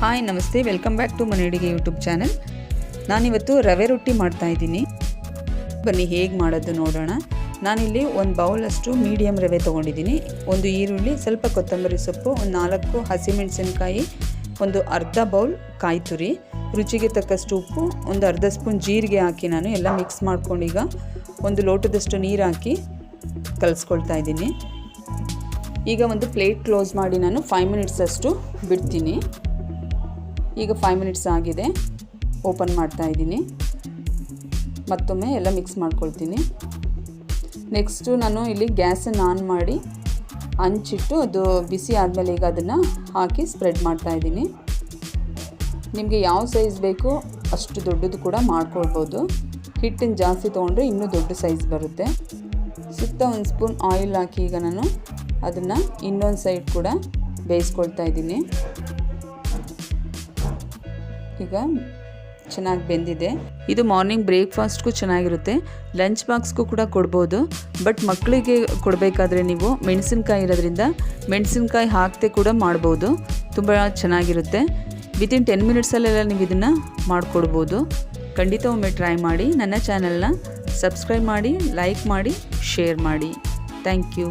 Hi ನಮಸ್ತೆ, welcome back to ಮನೆ ಅಡುಗೆ ಯೂಟ್ಯೂಬ್ ಚಾನಲ್. ನಾನಿವತ್ತು ರವೆ ರೊಟ್ಟಿ ಮಾಡ್ತಾಯಿದ್ದೀನಿ. ಬನ್ನಿ ಹೇಗೆ ಮಾಡೋದು ನೋಡೋಣ. ನಾನಿಲ್ಲಿ ಒಂದು ಬೌಲಷ್ಟು ಮೀಡಿಯಮ್ ರವೆ ತೊಗೊಂಡಿದ್ದೀನಿ. ಒಂದು ಈರುಳ್ಳಿ, ಸ್ವಲ್ಪ ಕೊತ್ತಂಬರಿ ಸೊಪ್ಪು, ಒಂದು 4 ಹಸಿಮೆಣಸಿನ್ಕಾಯಿ, ಒಂದು ಅರ್ಧ ಬೌಲ್ ಕಾಯಿ ತುರಿ, ರುಚಿಗೆ ತಕ್ಕಷ್ಟು ಉಪ್ಪು, ಒಂದು ಅರ್ಧ ಸ್ಪೂನ್ ಜೀರಿಗೆ ಹಾಕಿ ನಾನು ಎಲ್ಲ ಮಿಕ್ಸ್ ಮಾಡ್ಕೊಂಡು ಈಗ ಒಂದು ಲೋಟದಷ್ಟು ನೀರು ಹಾಕಿ ಕಲಿಸ್ಕೊಳ್ತಾ ಇದ್ದೀನಿ. ಈಗ ಒಂದು ಪ್ಲೇಟ್ ಕ್ಲೋಸ್ ಮಾಡಿ ನಾನು 5 ಮಿನಿಟ್ಸ್ ಅಷ್ಟು ಬಿಡ್ತೀನಿ. ಈಗ 5 ಮಿನಿಟ್ಸ್ ಆಗಿದೆ. ಓಪನ್ ಮಾಡ್ತಾ ಇದ್ದೀನಿ. ಮತ್ತೊಮ್ಮೆ ಎಲ್ಲ ಮಿಕ್ಸ್ ಮಾಡ್ಕೊಳ್ತೀನಿ. ನೆಕ್ಸ್ಟು ನಾನು ಇಲ್ಲಿ ಗ್ಯಾಸನ್ನು ಆನ್ ಮಾಡಿ ಹಂಚಿಟ್ಟು ಅದು ಬಿಸಿ ಆದಮೇಲೆ ಈಗ ಅದನ್ನು ಹಾಕಿ ಸ್ಪ್ರೆಡ್ ಮಾಡ್ತಾ ಇದ್ದೀನಿ. ನಿಮಗೆ ಯಾವ ಸೈಜ್ ಬೇಕೋ ಅಷ್ಟು ದೊಡ್ಡದು ಕೂಡ ಮಾಡ್ಕೊಳ್ಬೋದು. ಹಿಟ್ಟನ್ನು ಜಾಸ್ತಿ ತೊಗೊಂಡ್ರೆ ಇನ್ನೂ ದೊಡ್ಡ ಸೈಜ್ ಬರುತ್ತೆ. ಸುತ್ತ ಒಂದು ಸ್ಪೂನ್ ಆಯಿಲ್ ಹಾಕಿ ಈಗ ನಾನು ಅದನ್ನು ಇನ್ನೊಂದು ಸೈಡ್ ಕೂಡ ಬೇಯಿಸ್ಕೊಳ್ತಾ ಇದ್ದೀನಿ. ಈಗ ಚೆನ್ನಾಗಿ ಬೆಂದಿದೆ. ಇದು ಮಾರ್ನಿಂಗ್ ಬ್ರೇಕ್ಫಾಸ್ಟ್ಗೂ ಚೆನ್ನಾಗಿರುತ್ತೆ, ಲಂಚ್ ಬಾಕ್ಸ್ಗೂ ಕೂಡ ಕೊಡ್ಬೋದು. ಬಟ್ ಮಕ್ಕಳಿಗೆ ಕೊಡಬೇಕಾದ್ರೆ ನೀವು ಮೆಣಸಿನ್ಕಾಯಿ ಇರೋದ್ರಿಂದ ಮೆಣಸಿನ್ಕಾಯಿ ಹಾಕದೆ ಕೂಡ ಮಾಡ್ಬೋದು. ತುಂಬ ಚೆನ್ನಾಗಿರುತ್ತೆ. ವಿತಿನ್ 10 ಮಿನಿಟ್ಸಲ್ಲೆಲ್ಲ ನೀವು ಇದನ್ನು ಮಾಡಿಕೊಡ್ಬೋದು. ಖಂಡಿತ ಒಮ್ಮೆ ಟ್ರೈ ಮಾಡಿ. ನನ್ನ ಚಾನಲ್ನ ಸಬ್ಸ್ಕ್ರೈಬ್ ಮಾಡಿ, ಲೈಕ್ ಮಾಡಿ, ಶೇರ್ ಮಾಡಿ. Thank you.